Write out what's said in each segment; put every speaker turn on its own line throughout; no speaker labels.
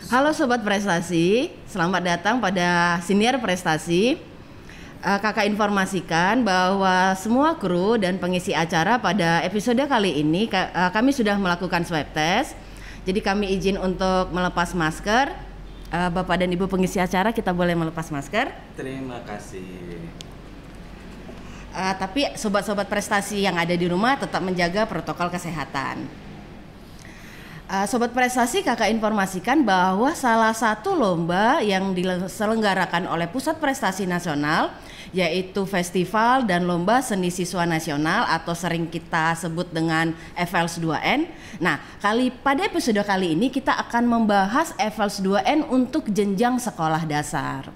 Halo Sobat Prestasi, selamat datang pada Siniar Prestasi. Kakak informasikan bahwa semua kru dan pengisi acara pada episode kali ini kami sudah melakukan swab test. Jadi kami izin untuk melepas masker. Bapak dan Ibu pengisi acara, kita boleh melepas masker.
Terima kasih.
Tapi sobat-sobat prestasi yang ada di rumah tetap menjaga protokol kesehatan. Sobat Prestasi, kakak informasikan bahwa salah satu lomba yang diselenggarakan oleh Pusat Prestasi Nasional yaitu Festival dan Lomba Seni Siswa Nasional atau sering kita sebut dengan FLS 2N. Nah, pada episode kali ini kita akan membahas FLS 2N untuk jenjang sekolah dasar.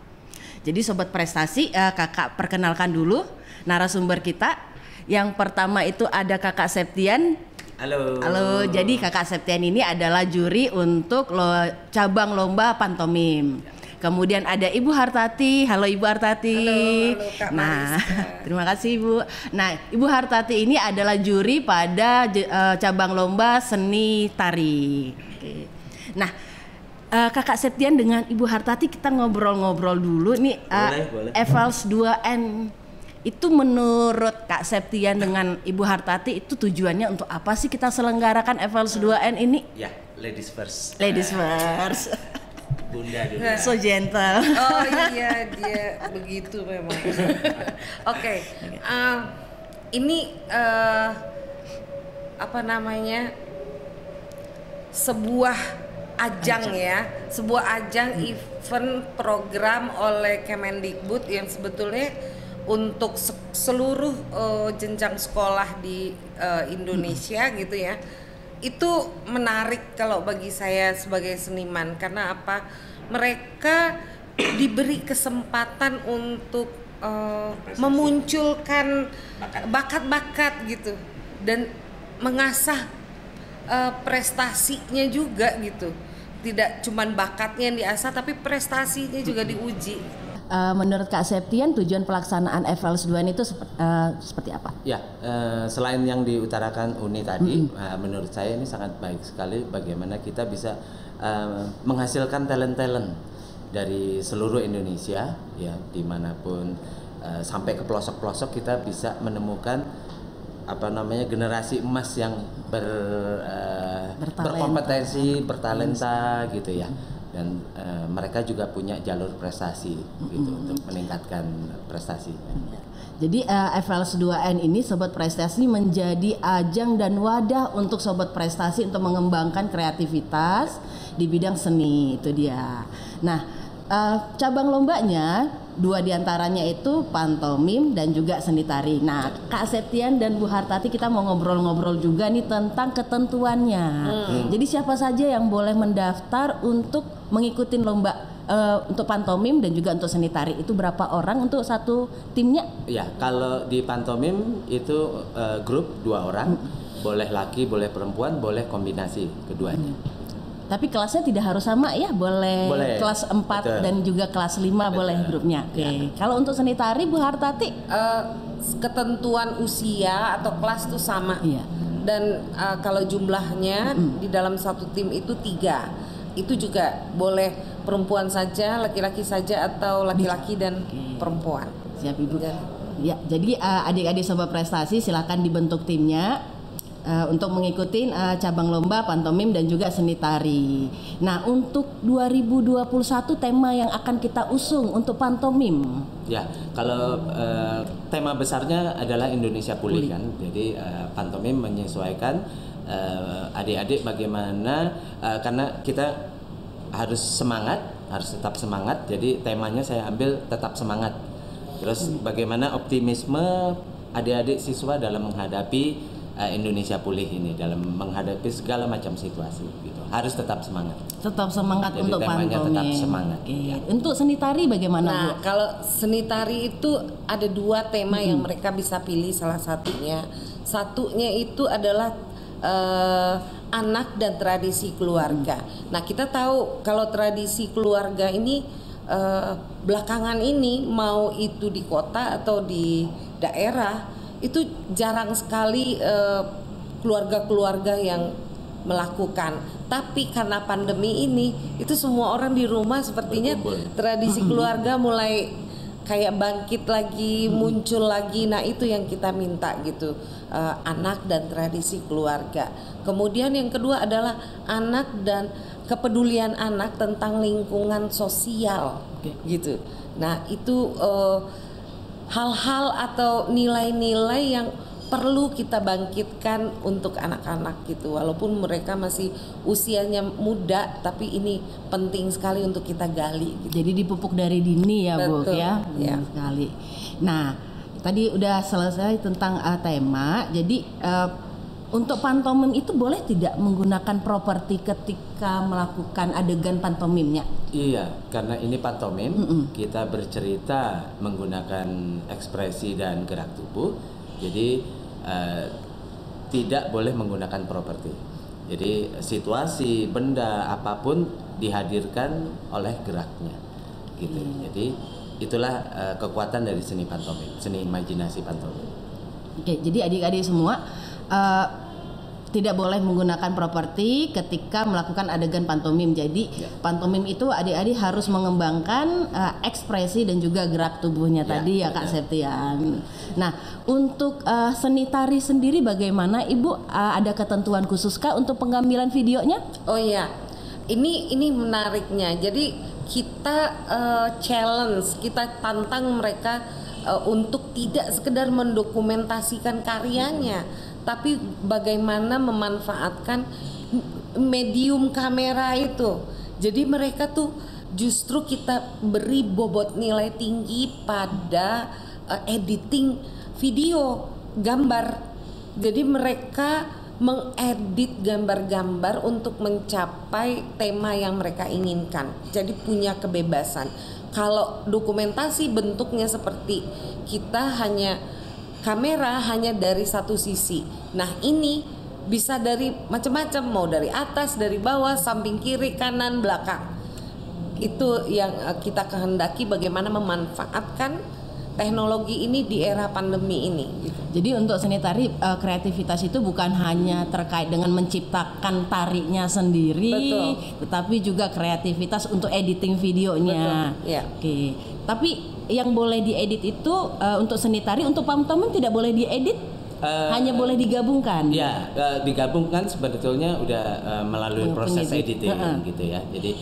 Jadi Sobat Prestasi, kakak perkenalkan dulu narasumber kita. Yang pertama itu ada Kakak Septian. Halo, jadi Kakak Septian ini adalah juri untuk cabang lomba pantomim. Kemudian ada Ibu Hartati. Halo Ibu Hartati.
Halo Kak Mariska.
Terima kasih Ibu. Nah, Ibu Hartati ini adalah juri pada cabang lomba seni tari. Oke. Nah, Kakak Septian dengan Ibu Hartati kita ngobrol-ngobrol dulu nih.
Boleh.
FLS 2N itu menurut Kak Septian dengan Ibu Hartati itu tujuannya untuk apa sih kita selenggarakan FLS 2N ini?
Ya, ladies first.
Ladies first.
Bunda dulu.
So gentle.
Oh iya, dia begitu memang. Oke. Ini apa namanya? Sebuah ajang ya, sebuah ajang event program oleh Kemendikbud yang sebetulnya untuk seluruh jenjang sekolah di Indonesia gitu ya. Itu menarik kalau bagi saya sebagai seniman, karena apa? Mereka diberi kesempatan untuk memunculkan bakat-bakat gitu dan mengasah prestasinya juga gitu. Tidak cuman bakatnya yang diasah, tapi prestasinya juga diuji.
Menurut Kak Septian, tujuan pelaksanaan FLS 2N itu seperti apa?
Ya, selain yang diutarakan Uni tadi, menurut saya ini sangat baik sekali bagaimana kita bisa menghasilkan talent-talent dari seluruh Indonesia, ya, dimanapun sampai ke pelosok-pelosok kita bisa menemukan generasi emas yang berkompetensi, bertalenta gitu ya. Dan mereka juga punya jalur prestasi gitu untuk meningkatkan prestasi.
Jadi FLS 2N ini Sobat Prestasi menjadi ajang dan wadah untuk Sobat Prestasi untuk mengembangkan kreativitas di bidang seni, itu dia. Nah, cabang lombanya 2 diantaranya itu pantomim dan juga seni tari. Nah, Kak Septian dan Bu Hartati kita mau ngobrol-ngobrol juga nih tentang ketentuannya. Jadi siapa saja yang boleh mendaftar untuk mengikuti lomba untuk pantomim dan juga untuk seni tari? Itu berapa orang untuk satu timnya?
Ya, kalau di pantomim itu grup 2 orang, boleh laki, boleh perempuan, boleh kombinasi keduanya.
Tapi kelasnya tidak harus sama ya, boleh kelas 4 betul. Dan juga kelas 5 betul. Boleh grupnya. Oke. Ya. Kalau untuk seni tari Bu Hartati,
ketentuan usia atau kelas itu sama.
Iya.
Dan kalau jumlahnya di dalam satu tim itu 3. Itu juga boleh perempuan saja, laki-laki saja, atau laki-laki dan perempuan.
Siap Ibu. Ya, jadi adik-adik Sobat Prestasi silakan dibentuk timnya untuk mengikuti cabang lomba pantomim dan juga seni tari. Nah, untuk 2021 tema yang akan kita usung untuk pantomim.
Ya, kalau tema besarnya adalah Indonesia Pulih kan. Jadi pantomim menyesuaikan adik-adik bagaimana karena kita harus tetap semangat. Jadi temanya saya ambil tetap semangat. Terus bagaimana optimisme adik-adik siswa dalam menghadapi Indonesia Pulih ini, dalam menghadapi segala macam situasi gitu. Harus tetap semangat.
Tetap semangat. Jadi untuk pantomim.
Tetap semangat.
Ya. Untuk seni tari bagaimana, Bu?
Nah, kalau seni tari itu ada 2 tema yang mereka bisa pilih salah satunya. Satunya itu adalah anak dan tradisi keluarga. Nah, kita tahu kalau tradisi keluarga ini belakangan ini mau itu di kota atau di daerah itu jarang sekali keluarga-keluarga yang melakukan. Tapi karena pandemi ini, itu semua orang di rumah sepertinya tradisi keluarga mulai kayak bangkit lagi, muncul lagi. Nah itu yang kita minta gitu, anak dan tradisi keluarga. Kemudian yang kedua adalah anak dan kepedulian anak tentang lingkungan sosial, gitu. Nah itu hal-hal atau nilai-nilai yang perlu kita bangkitkan untuk anak-anak gitu. Walaupun mereka masih usianya muda, tapi ini penting sekali untuk kita gali gitu.
Jadi dipupuk dari dini ya, Bu ya.
Ya.
Sekali. Nah, tadi udah selesai tentang tema. Jadi untuk pantomim itu boleh tidak menggunakan properti ketika melakukan adegan pantomimnya?
Iya, karena ini pantomim, kita bercerita menggunakan ekspresi dan gerak tubuh. Jadi tidak boleh menggunakan properti. Jadi situasi, benda, apapun dihadirkan oleh geraknya, gitu. Jadi itulah kekuatan dari seni pantomim, seni imajinasi pantomim.
Oke, jadi adik-adik semua tidak boleh menggunakan properti ketika melakukan adegan pantomim. Jadi pantomim itu adik-adik harus mengembangkan ekspresi dan juga gerak tubuhnya tadi ya Kak Septian. Nah, untuk seni tari sendiri bagaimana Ibu? Ada ketentuan khususkah untuk pengambilan videonya?
Oh iya, ini menariknya. Jadi kita challenge, kita tantang mereka untuk tidak sekedar mendokumentasikan karyanya, tapi bagaimana memanfaatkan medium kamera itu. Jadi mereka tuh justru kita beri bobot nilai tinggi pada editing video, gambar. Jadi mereka mengedit gambar-gambar untuk mencapai tema yang mereka inginkan. Jadi punya kebebasan. Kalau dokumentasi bentuknya seperti kita hanya kamera hanya dari satu sisi. Nah ini bisa dari macam-macam, mau dari atas, dari bawah, samping kiri, kanan, belakang. Itu yang kita kehendaki, bagaimana memanfaatkan teknologi ini di era pandemi ini.
Jadi untuk seni tari kreativitas itu bukan hanya terkait dengan menciptakan tarinya sendiri, tetapi juga kreativitas untuk editing videonya.
Betul. Ya.
Oke. Tapi yang boleh diedit itu untuk seni tari, untuk pantomim tidak boleh diedit, hanya boleh digabungkan.
Ya, digabungkan sebetulnya udah melalui proses editing gitu ya. Jadi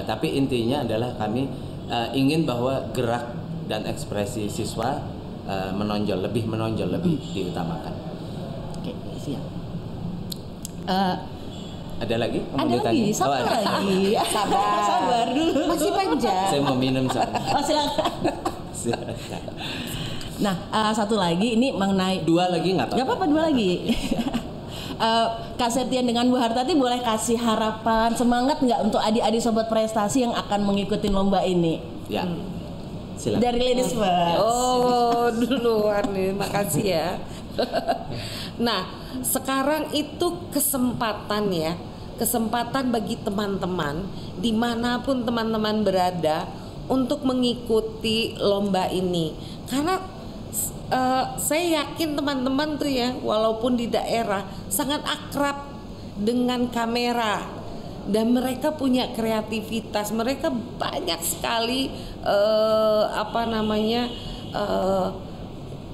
tapi intinya adalah kami ingin bahwa gerak dan ekspresi siswa lebih menonjol, lebih diutamakan.
Oke, siap.
Ada lagi?
Ada lagi, satu lagi. Sabar dulu.
Masih panjang.
Saya mau minum soalnya.
Oh, silakan. Nah, satu lagi ini mengenai
dua lagi nggak apa-apa.
Nggak apa-apa, dua lagi. Kak Septian dengan Bu Hartati boleh kasih harapan, semangat nggak untuk adik-adik sobat prestasi yang akan mengikuti lomba ini?
Ya. Silakan.
Dari ladies first.
Oh, duluan nih, makasih ya. Nah, sekarang itu kesempatan ya, kesempatan bagi teman-teman dimanapun teman-teman berada untuk mengikuti lomba ini. Karena saya yakin teman-teman tuh ya, walaupun di daerah sangat akrab dengan kamera dan mereka punya kreativitas, mereka banyak sekali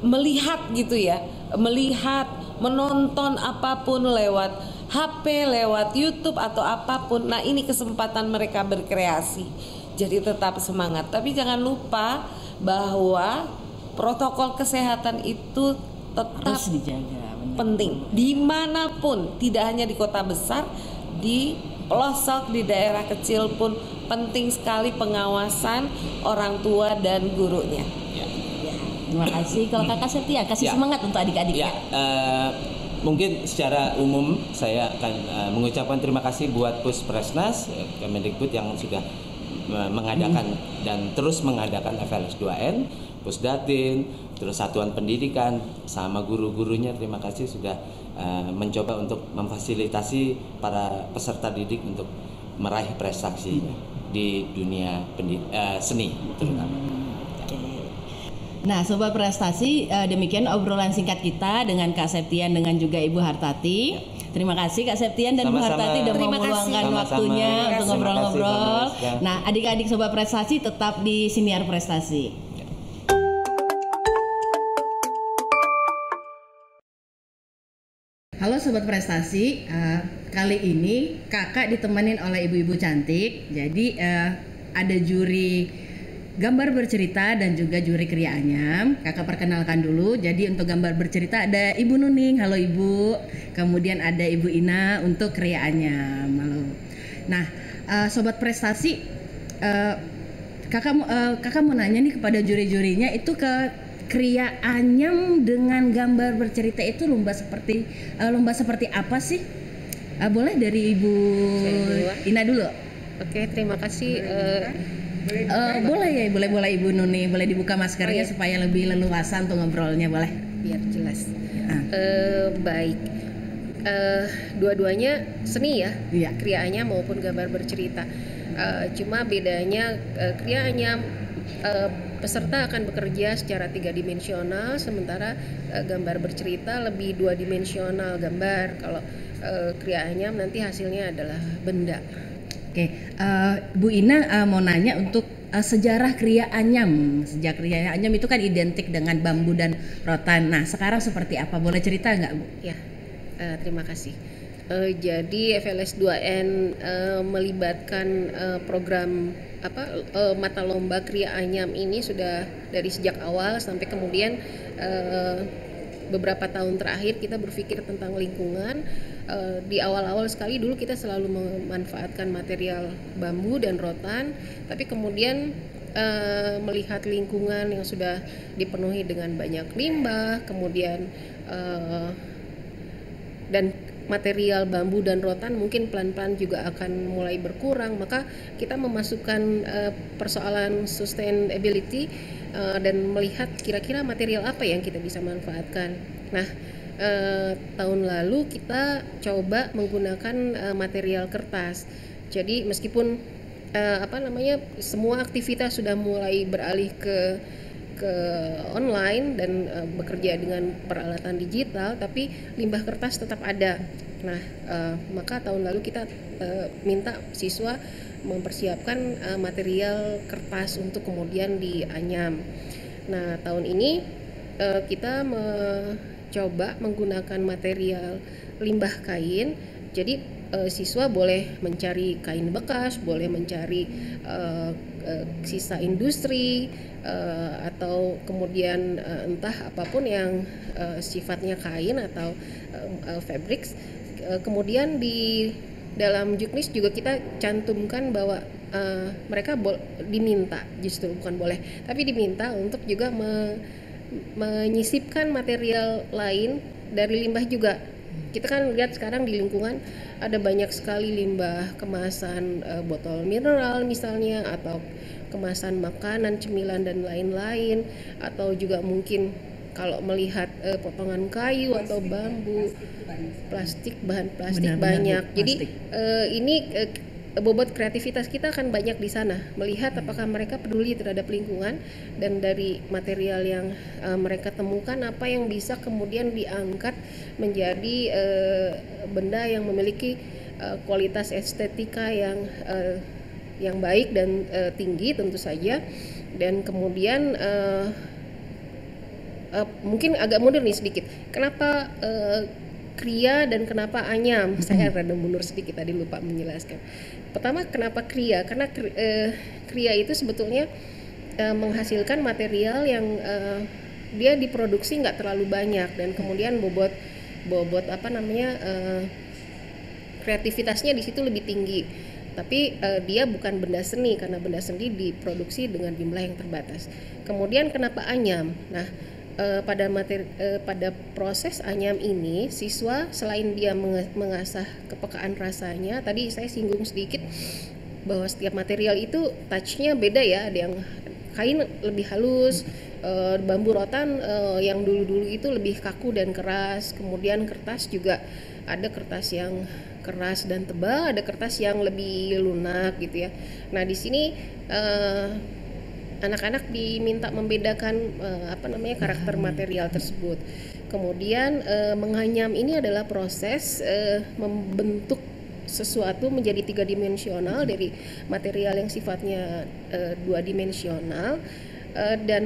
melihat gitu ya, melihat, menonton apapun lewat HP, lewat YouTube atau apapun. Nah ini kesempatan mereka berkreasi. Jadi tetap semangat, tapi jangan lupa bahwa protokol kesehatan itu tetap
harus dijaga,
penting dimanapun, tidak hanya di kota besar, di pelosok, di daerah kecil pun penting sekali pengawasan orang tua dan gurunya.
Terima kasih. Kalau Kakak Septia kasih semangat untuk adik-adik.
Ya, mungkin secara umum saya akan mengucapkan terima kasih buat Puspresnas, Kemendikbud yang sudah mengadakan dan terus mengadakan FLS 2N, Pusdatin, terus Satuan Pendidikan sama guru-gurunya, terima kasih sudah mencoba untuk memfasilitasi para peserta didik untuk meraih prestasi di dunia seni terutama.
Nah, Sobat Prestasi, demikian obrolan singkat kita dengan Kak Septian dengan juga Ibu Hartati. Terima kasih Kak Septian dan Bu
Sama-sama.
Hartati sudah mau
Terima kasih.
meluangkan
Sama-sama.
waktunya untuk
Terima kasih,
ngobrol-ngobrol.
Mbak Rizka.
Nah, adik-adik Sobat Prestasi tetap di Siniar Prestasi. Halo Sobat Prestasi, kali ini kakak ditemenin oleh ibu-ibu cantik. Jadi ada juri gambar bercerita dan juga juri kriya anyam. Kakak perkenalkan dulu. Jadi untuk gambar bercerita ada Ibu Nuning, halo Ibu. Kemudian ada Ibu Ina untuk kriya anyam, halo. Nah, Sobat Prestasi, kakak mau nanya nih kepada juri-jurinya, itu ke kriya anyam dengan gambar bercerita itu lomba seperti apa sih? Boleh dari Ibu Ina dulu.
Oke, terima kasih.
Boleh ya, boleh Ibu Nuni, boleh dibuka maskernya supaya lebih leluasa untuk ngobrolnya, boleh?
Biar jelas. Baik. Dua-duanya seni ya,
Iya.
krianya maupun gambar bercerita. Cuma bedanya krianya peserta akan bekerja secara 3 dimensional, sementara gambar bercerita lebih 2 dimensional gambar. Kalau krianya nanti hasilnya adalah benda.
Oke, Bu Ina mau nanya untuk sejarah kriya anyam. Sejak kriya anyam itu kan identik dengan bambu dan rotan. Nah, sekarang seperti apa? Boleh cerita nggak, Bu?
Ya, terima kasih. Jadi FLS 2N melibatkan program mata lomba kriya anyam ini sudah dari sejak awal sampai kemudian beberapa tahun terakhir kita berpikir tentang lingkungan. Di awal-awal sekali dulu kita selalu memanfaatkan material bambu dan rotan, tapi kemudian melihat lingkungan yang sudah dipenuhi dengan banyak limbah, kemudian dan material bambu dan rotan mungkin pelan-pelan juga akan mulai berkurang, maka kita memasukkan persoalan sustainability dan melihat kira-kira material apa yang kita bisa manfaatkan. Nah, tahun lalu kita coba menggunakan material kertas. Jadi meskipun semua aktivitas sudah mulai beralih ke online dan bekerja dengan peralatan digital, tapi limbah kertas tetap ada. Nah, maka tahun lalu kita minta siswa mempersiapkan material kertas untuk kemudian dianyam. Nah, tahun ini kita coba menggunakan material limbah kain. Jadi siswa boleh mencari kain bekas, boleh mencari sisa industri, atau kemudian entah apapun yang sifatnya kain atau fabrics. Kemudian di dalam juknis juga kita cantumkan bahwa mereka diminta, justru bukan boleh, tapi diminta untuk juga menyisipkan material lain dari limbah juga. Kita kan lihat sekarang di lingkungan ada banyak sekali limbah kemasan botol mineral misalnya, atau kemasan makanan, cemilan dan lain-lain, atau juga mungkin kalau melihat potongan kayu atau bambu, plastik, bahan plastik banyak. Jadi ini bobot kreativitas kita akan banyak di sana, melihat apakah mereka peduli terhadap lingkungan, dan dari material yang mereka temukan apa yang bisa kemudian diangkat menjadi benda yang memiliki kualitas estetika yang baik dan tinggi tentu saja. Dan kemudian mungkin agak mundur nih sedikit, kenapa kriya dan kenapa anyam? Saya rada mundur sedikit tadi, lupa menjelaskan. Pertama, kenapa kriya? Karena kriya itu sebetulnya menghasilkan material yang dia diproduksi nggak terlalu banyak, dan kemudian bobot kreativitasnya di situ lebih tinggi. Tapi dia bukan benda seni, karena benda seni diproduksi dengan jumlah yang terbatas. Kemudian kenapa anyam? Nah, pada proses anyam ini, siswa selain dia mengasah kepekaan rasanya, tadi saya singgung sedikit bahwa setiap material itu touch-nya beda ya. Ada yang kain lebih halus, bambu rotan yang dulu-dulu itu lebih kaku dan keras. Kemudian kertas juga ada kertas yang keras dan tebal, ada kertas yang lebih lunak gitu ya. Nah, di sini anak-anak diminta membedakan karakter material tersebut. Kemudian menganyam ini adalah proses membentuk sesuatu menjadi 3 dimensional dari material yang sifatnya 2 dimensional, dan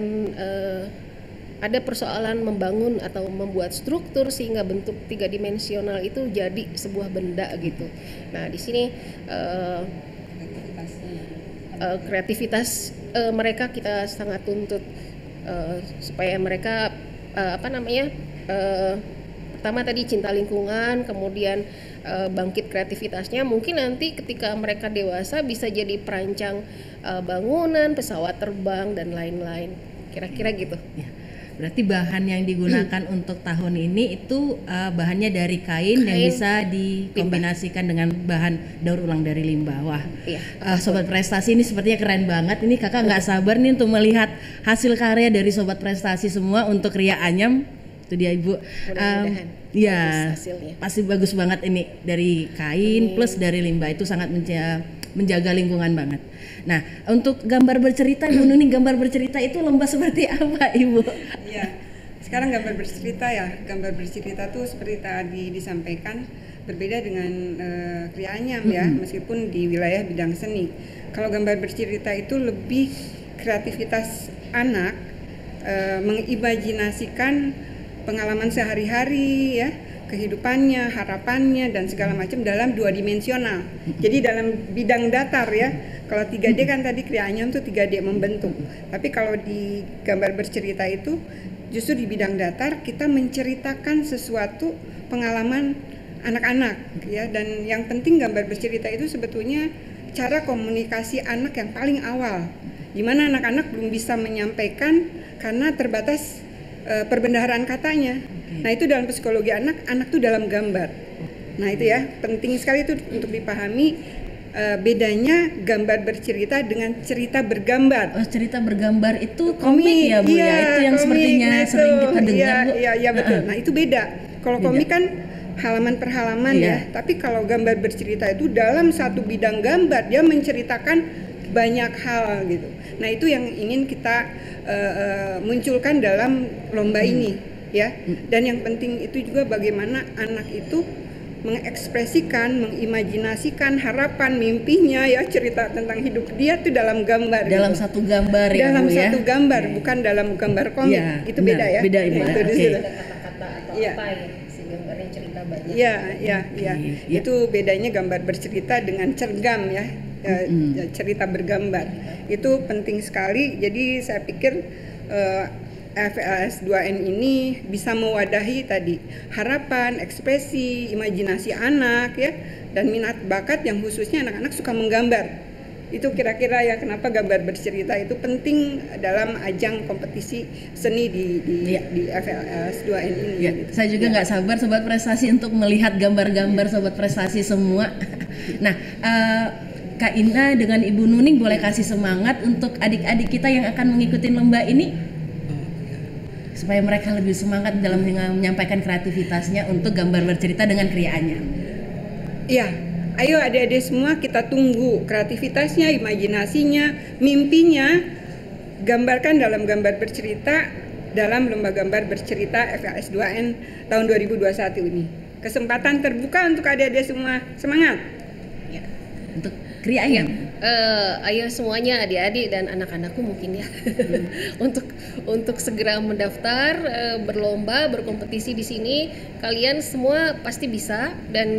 ada persoalan membangun atau membuat struktur sehingga bentuk 3 dimensional itu jadi sebuah benda gitu. Nah, di sini kreativitas mereka kita sangat tuntut supaya mereka pertama tadi cinta lingkungan, kemudian bangkit kreativitasnya. Mungkin nanti ketika mereka dewasa bisa jadi perancang bangunan, pesawat terbang dan lain-lain. Kira-kira gitu.
Ya. Berarti bahan yang digunakan untuk tahun ini itu bahannya dari kain yang bisa dikombinasikan dengan bahan daur ulang dari limbah. Wah,
iya.
Sobat Prestasi ini sepertinya keren banget. Ini kakak nggak sabar nih untuk melihat hasil karya dari Sobat Prestasi semua untuk Ria Anyam. Itu dia Ibu. Ya, pasti bagus banget ini dari kain plus dari limbah, itu sangat menjaga lingkungan banget. Nah, untuk gambar bercerita, Ibu Nuning, gambar bercerita itu lomba seperti apa, Ibu?
Iya, sekarang gambar bercerita ya. Gambar bercerita tuh seperti tadi disampaikan berbeda dengan Ria Anyam ya, meskipun di wilayah bidang seni. Kalau gambar bercerita itu lebih kreativitas anak mengimajinasikan pengalaman sehari-hari ya, kehidupannya, harapannya dan segala macam dalam 2 dimensional. Jadi dalam bidang datar ya. Kalau 3D kan tadi Ria Anyam tuh 3D membentuk. Tapi kalau di gambar bercerita itu justru di bidang datar kita menceritakan sesuatu pengalaman anak-anak ya, dan yang penting gambar bercerita itu sebetulnya cara komunikasi anak yang paling awal. Di mana anak-anak belum bisa menyampaikan karena terbatas perbendaharaan katanya. Nah, itu dalam psikologi anak tuh dalam gambar. Nah, itu ya penting sekali itu untuk dipahami bedanya gambar bercerita dengan cerita bergambar.
Oh, cerita bergambar itu komik ya Bu ya, itu yang sepertinya sering kita dengar Bu.
Iya betul. Nah, itu beda. Kalau komik kan halaman per halaman ya, tapi kalau gambar bercerita itu dalam satu bidang gambar dia menceritakan banyak hal gitu. Nah, itu yang ingin kita munculkan dalam lomba ini ya. Dan yang penting itu juga bagaimana anak itu mengekspresikan, mengimajinasikan harapan, mimpinya ya, cerita tentang hidup dia tuh dalam gambar.
Dalam
gitu.
satu gambar ya
dalam
Bu ya.
satu gambar, bukan dalam gambar komik.
Ya,
itu beda ya.
Beda Ibu.
Itu di situ.
Kata-kata atau apa ya, si gambarnya cerita banyak.
Iya. Itu bedanya gambar bercerita dengan cergam ya. Cerita bergambar. Itu penting sekali. Jadi saya pikir FLS 2N ini bisa mewadahi tadi harapan, ekspresi, imajinasi anak ya, dan minat bakat yang khususnya anak-anak suka menggambar. Itu kira-kira ya kenapa gambar bercerita itu penting dalam ajang kompetisi seni di FLS 2N ini.
Ya, gitu. Saya juga nggak sabar Sobat Prestasi untuk melihat gambar-gambar Sobat Prestasi semua. Nah, Kak Ina dengan Ibu Nuning boleh kasih semangat untuk adik-adik kita yang akan mengikuti lomba ini supaya mereka lebih semangat dalam menyampaikan kreativitasnya untuk gambar bercerita dengan Ria Anyam.
Iya, ayo adik-adik semua kita tunggu kreativitasnya, imajinasinya, mimpinya, gambarkan dalam gambar bercerita dalam lomba gambar bercerita FLS 2N tahun 2021 ini. Kesempatan terbuka untuk adik-adik semua, semangat.
Ya, untuk Ria Anyam.
Ayo semuanya adik-adik dan anak-anakku mungkin ya untuk segera mendaftar, berlomba, berkompetisi di sini. Kalian semua pasti bisa, dan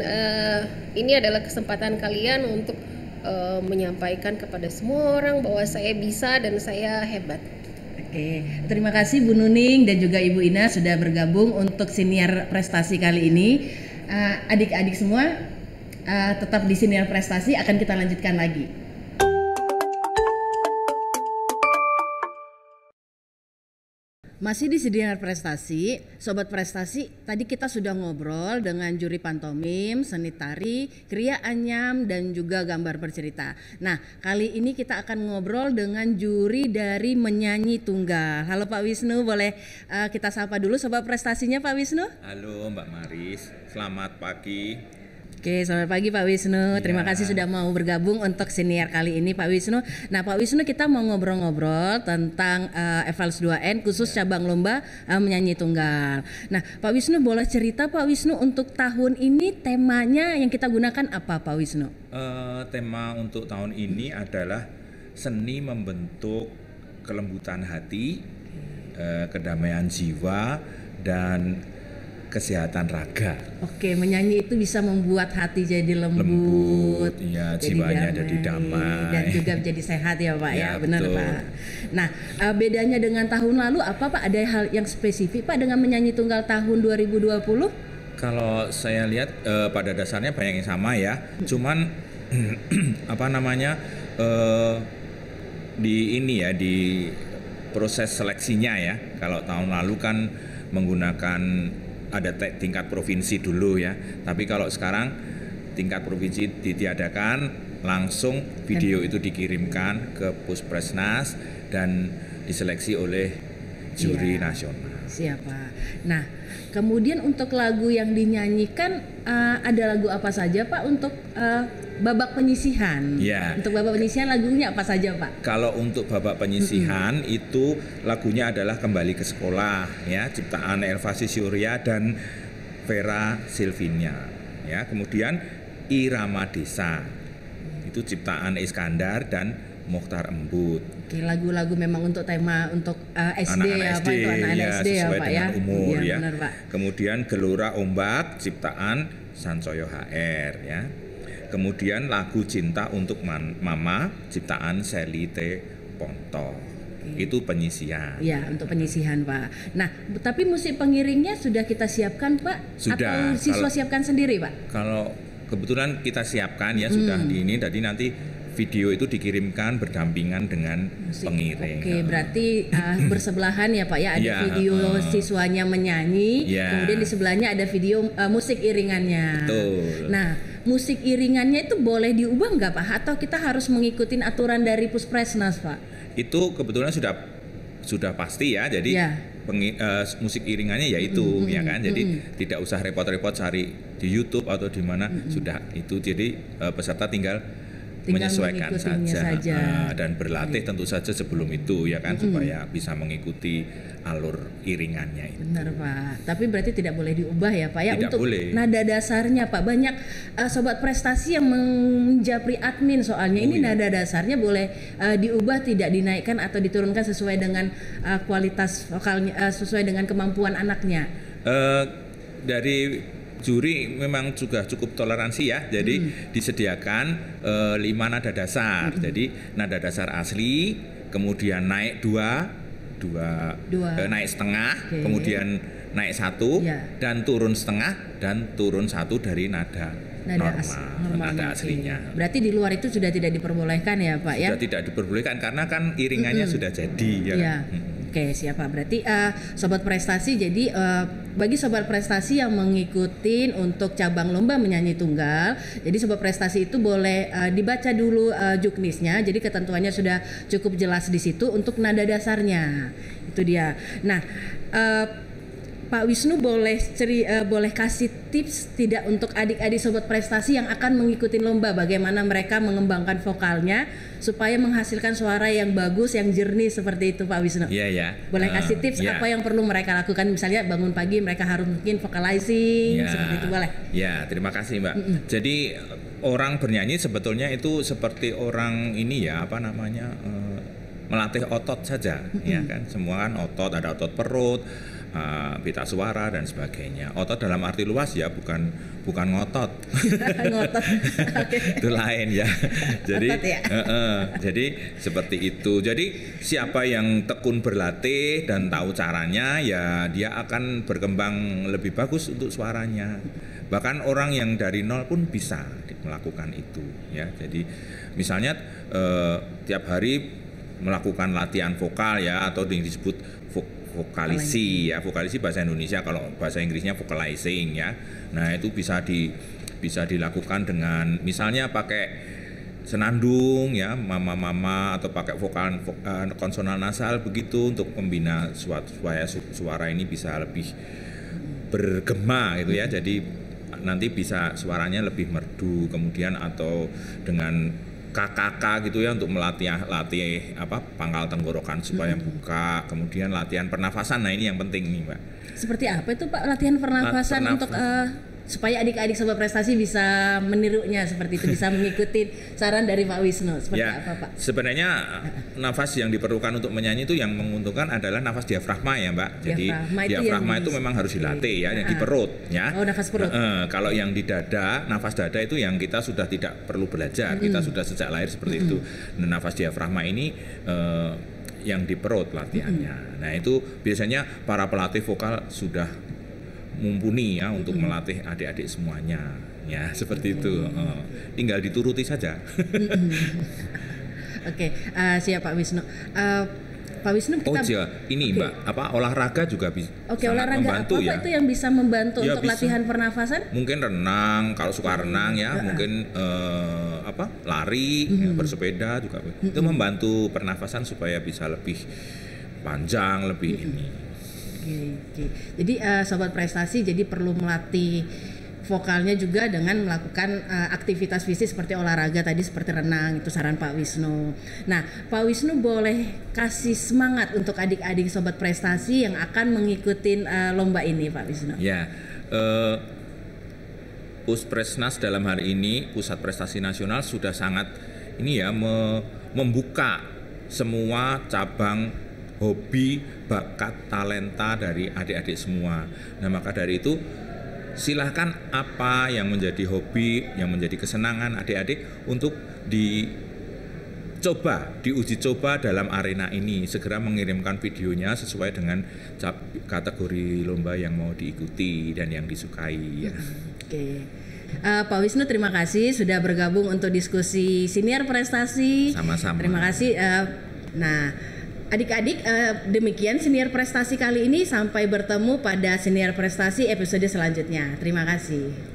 ini adalah kesempatan kalian untuk menyampaikan kepada semua orang bahwa saya bisa dan saya hebat.
Oke, terima kasih Bu Nuning dan juga Ibu Ina sudah bergabung untuk siniar prestasi kali ini. Adik-adik semua tetap di siniar prestasi, akan kita lanjutkan lagi. Masih di Siniar Prestasi, Sobat Prestasi, tadi kita sudah ngobrol dengan juri pantomim, seni tari, Ria Anyam, dan juga gambar bercerita. Nah, kali ini kita akan ngobrol dengan juri dari menyanyi tunggal. Halo Pak Wisnu, boleh kita sapa dulu Sobat Prestasinya Pak Wisnu?
Halo Mbak Maris, selamat pagi.
Oke, selamat pagi Pak Wisnu. Terima
Ya.
kasih sudah mau bergabung untuk senior kali ini Pak Wisnu. Nah Pak Wisnu, kita mau ngobrol-ngobrol tentang Evals 2N khusus cabang lomba menyanyi tunggal. Nah Pak Wisnu, boleh cerita Pak Wisnu untuk tahun ini temanya yang kita gunakan apa Pak Wisnu?
Tema untuk tahun ini adalah seni membentuk kelembutan hati, kedamaian jiwa, dan kesehatan raga.
Oke, menyanyi itu bisa membuat hati jadi lembut,
ya, jiwanya jadi damai,
dan juga menjadi sehat ya Pak ya,
Ya,
benar
betul.
Pak. Nah, bedanya dengan tahun lalu apa Pak? Ada hal yang spesifik Pak dengan menyanyi tunggal tahun 2020?
Kalau saya lihat pada dasarnya banyak yang sama ya, cuman apa namanya di ini ya, di proses seleksinya ya. Kalau tahun lalu kan menggunakan ada tingkat provinsi dulu ya, tapi kalau sekarang tingkat provinsi ditiadakan, langsung video itu dikirimkan ke Puspresnas dan diseleksi oleh juri
Iya.
nasional.
Siapa? Nah, kemudian untuk lagu yang dinyanyikan ada lagu apa saja Pak untuk babak penyisihan?
Iya.
Untuk babak penyisihan lagunya apa saja Pak?
Kalau untuk babak penyisihan itu lagunya adalah Kembali ke Sekolah ya, ciptaan Elvasi Surya dan Vera Silvinia ya. Kemudian Irama Desa itu ciptaan Iskandar dan Mokhtar Embut.
Oke, lagu-lagu memang untuk tema untuk SD
Anak-anak
ya Pak, itu anak-anak
ya,
SD ya
sesuai
Pak
dengan
ya.
umur
Iya,
ya.
benar Pak.
Kemudian Gelora Ombak ciptaan Sancoyo HR ya. Kemudian lagu Cinta untuk Mama ciptaan Sally T. Ponto. Itu penyisian.
Ya, untuk penyisihan Pak. Nah, tapi musik pengiringnya sudah kita siapkan Pak?
Sudah.
Atau siswa siapkan sendiri Pak?
Kalau kebetulan kita siapkan ya sudah di ini, jadi nanti video itu dikirimkan berdampingan dengan
Musik.
pengiring.
Oke, berarti bersebelahan ya Pak ya, ada
Iya,
video siswanya menyanyi,
Iya.
kemudian di sebelahnya ada video musik iringannya.
Betul.
Nah, musik iringannya itu boleh diubah nggak Pak? Atau kita harus mengikuti aturan dari Puspresnas Pak?
Itu kebetulan sudah pasti ya. Jadi
Iya.
musik iringannya ya itu ya kan. Jadi tidak usah repot-repot cari di YouTube atau di mana, sudah itu. Jadi peserta tinggal menyesuaikan
mengikutinya saja.
Dan berlatih tentu saja sebelum itu ya kan, supaya bisa mengikuti alur iringannya itu.
Benar Pak, tapi berarti tidak boleh diubah ya Pak ya.
Tidak
untuk
boleh.
nada dasarnya Pak, banyak sobat prestasi yang menjapri admin soalnya. Ini
iya.
nada dasarnya boleh diubah, tidak dinaikkan atau diturunkan sesuai dengan kualitas vokalnya, sesuai dengan kemampuan anaknya.
Dari juri memang juga cukup toleransi ya, jadi disediakan 5 nada dasar. Jadi nada dasar asli, kemudian naik dua. Naik setengah,
Oke.
kemudian naik 1,
Ya.
dan turun setengah, dan turun 1 dari nada normal, nada
oke.
aslinya.
Berarti di luar itu sudah tidak diperbolehkan ya Pak ya?
Sudah tidak diperbolehkan karena kan iringannya sudah jadi ya.
Ya. Oke, siapa? Berarti sobat prestasi, jadi bagi sobat prestasi yang mengikuti untuk cabang lomba menyanyi tunggal, jadi sobat prestasi itu boleh dibaca dulu juknisnya. Jadi ketentuannya sudah cukup jelas di situ untuk nada dasarnya. Itu dia. Nah, Pak Wisnu boleh kasih tips tidak untuk adik-adik sobat prestasi yang akan mengikuti lomba, bagaimana mereka mengembangkan vokalnya supaya menghasilkan suara yang bagus, yang jernih seperti itu Pak Wisnu.
Iya ya.
Boleh kasih tips
ya.
apa yang perlu mereka lakukan, misalnya bangun pagi mereka harus mungkin vocalizing
Ya.
seperti itu, boleh?
Ya, terima kasih Mbak. Jadi orang bernyanyi sebetulnya itu seperti orang ini ya, apa namanya, melatih otot saja, ya kan. Semua kan otot, ada otot perut, pita suara dan sebagainya. Otot dalam arti luas ya, bukan ngotot.
Ngotot. Oke.
Itu lain ya. Jadi
Otot ya?
jadi seperti itu. Jadi siapa yang tekun berlatih dan tahu caranya, ya dia akan berkembang lebih bagus untuk suaranya. Bahkan orang yang dari nol pun bisa melakukan itu ya. Jadi misalnya tiap hari melakukan latihan vokal ya, atau yang disebut vokalisi ya. Vokalisi bahasa Indonesia, kalau bahasa Inggrisnya vocalizing ya. Nah, itu bisa dilakukan dengan misalnya pakai senandung ya, mama atau pakai vokal konsonan nasal begitu, untuk membina supaya suara ini bisa lebih bergema gitu ya. Jadi nanti bisa suaranya lebih merdu, kemudian atau dengan KKK gitu ya untuk latih pangkal tenggorokan supaya buka, kemudian latihan pernafasan. Nah ini yang penting nih Mbak.
Seperti apa itu Pak latihan pernafasan untuk supaya adik-adik Sobat Prestasi bisa menirunya seperti itu, bisa mengikuti saran dari Pak Wisnu seperti
ya,
apa Pak?
Sebenarnya nafas yang diperlukan untuk menyanyi itu yang menguntungkan adalah nafas diafragma ya Mbak. Jadi diafragma itu memang harus dilatih ya, di perut ya.
Oh, nafas perut.
Kalau yang di dada, nafas dada itu yang kita sudah tidak perlu belajar, kita sudah sejak lahir seperti itu. Nah, nafas diafragma ini yang di perut latihannya. Nah itu biasanya para pelatih vokal sudah mumpuni ya untuk melatih adik-adik semuanya ya seperti itu. Tinggal dituruti saja.
Oke, siap Pak Wisnu. Pak Wisnu kita
ini Mbak, olahraga juga bisa.
Oke, olahraga
membantu
apa
ya.
Itu yang bisa membantu
Ya,
untuk
bisa.
latihan pernafasan?
Mungkin renang, kalau suka renang ya, mungkin lari, ya, bersepeda juga. Itu membantu pernafasan supaya bisa lebih panjang, lebih ini.
Oke. Jadi Sobat Prestasi jadi perlu melatih vokalnya juga dengan melakukan aktivitas fisik seperti olahraga tadi, seperti renang, itu saran Pak Wisnu. Nah, Pak Wisnu boleh kasih semangat untuk adik-adik Sobat Prestasi yang akan mengikuti lomba ini Pak Wisnu.
Ya, Puspresnas dalam hari ini, Pusat Prestasi Nasional sudah sangat ini ya membuka semua cabang hobi, bakat, talenta dari adik-adik semua. Nah maka dari itu silahkan apa yang menjadi hobi, yang menjadi kesenangan adik-adik untuk diuji coba dalam arena ini. Segera mengirimkan videonya sesuai dengan kategori lomba yang mau diikuti dan yang disukai ya.
Oke. Pak Wisnu terima kasih sudah bergabung untuk diskusi Siniar Prestasi.
Sama-sama.
Terima kasih. Adik-adik, demikian Siniar Prestasi kali ini. Sampai bertemu pada Siniar Prestasi episode selanjutnya. Terima kasih.